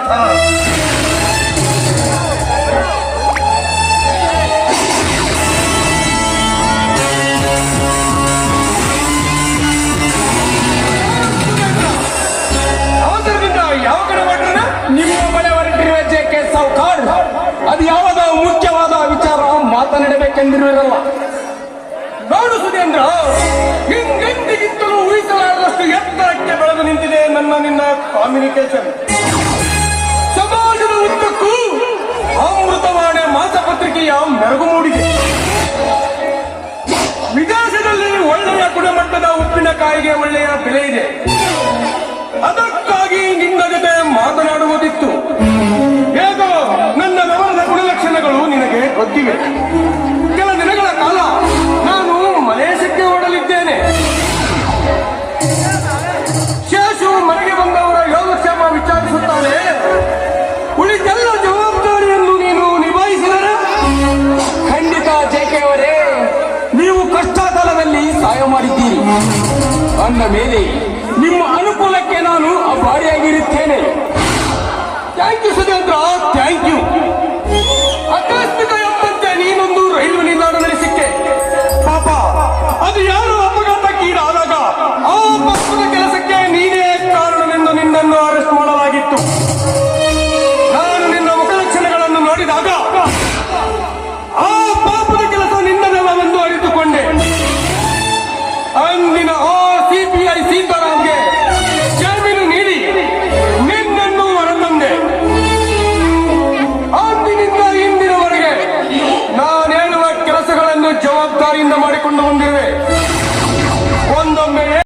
ಪುರುಷಾರ್ಥ. ಅವಸರದಿಂದ ಯಾವ ಕಡೆ ಹೊರಟ್ರ? ನಿಮ್ಮ ಬಳಿ ಹೊರಟಿರುವ ಜೆ.ಕೆ. ಸಾವ್ಕಾರ್ ಅದು ಯಾವುದ ಮುಖ್ಯವಾದ ವಿಚಾರ ಮಾತನಾಡಬೇಕೆಂದಿರುವಿರಲ್ಲ. ನೋಡು ಸುಧೇಂದ್ರ, ಹಿಂದೆಂದಿಗಿಂತಲೂ ಊಹಿಸಲಾರದಷ್ಟು ಎತ್ತರಕ್ಕೆ ಬೆಳೆದು ನಿಂತಿದೆ ನನ್ನ ನಿನ್ನ ಕಾಮ್ಯುನಿಕೇಶನ್. ಸಮಾಜದ ಉದ್ದಕ್ಕೂ ಅಮೃತವಾಣಿ ಮಾಸಪತ್ರಿಕೆಯ ಮೆರುಗು ಮೂಡಿದೆ. ವಿದೇಶದಲ್ಲಿ ಒಳ್ಳೆಯ ಗುಣಮಟ್ಟದ ಉಪ್ಪಿನಕಾಯಿಗೆ ಒಳ್ಳೆಯ ಬೆಲೆ ಇದೆ. ಅದಕ್ಕಾಗಿ ನಿನ್ನ ಜೊತೆ ಮಾತನಾಡುವುದಿತ್ತು. ಹೇಗೋ ನನ್ನ ವ್ಯವಹಾರದ ಗುಣಲಕ್ಷಣಗಳು ನಿನಗೆ ಗೊತ್ತಿವೆ. ಕೆಲ ದಿನಗಳ ಕಾಲ ನಾನು ಮಲೇಷ್ಯಾಕ್ಕೆ ಓಡಲಿದ್ದೇನೆ. ಶೇಷು ಮನೆಗೆ ಬಂದವರ ಯೋಗಕ್ಷೇಮ ವಿಚಾರಿಸುತ್ತಾನೆ. ಉಳಿದೆಲ್ಲ ಜವಾಬ್ದಾರಿಯನ್ನು ನೀನು ನಿಭಾಯಿಸಿದರೆ ಖಂಡಿತ ಜೆ.ಕೆ. ಅವರೇ, ನೀವು ಕಷ್ಟಕಾಲದಲ್ಲಿ ಸಹಾಯ ಮಾಡಿದ್ದೀರಿ ಅಂದ ಮೇಲೆ ನಿಮ್ಮ ಅನುಕೂಲಕ್ಕೆ ನಾನು ಅಭಾರಿಯಾಗಿರುತ್ತೇನೆ. Thank you Sudhendra, thank you. ಆಕಸ್ಮಿಕ ಎಂಬಂತೆ ನೀನೊಂದು ರೈಲ್ವೆ ನಿಲ್ದಾಣ ನಡೆಸಿಕ್ಕೆ. ಪಾಪ ಅದು ಯಾರು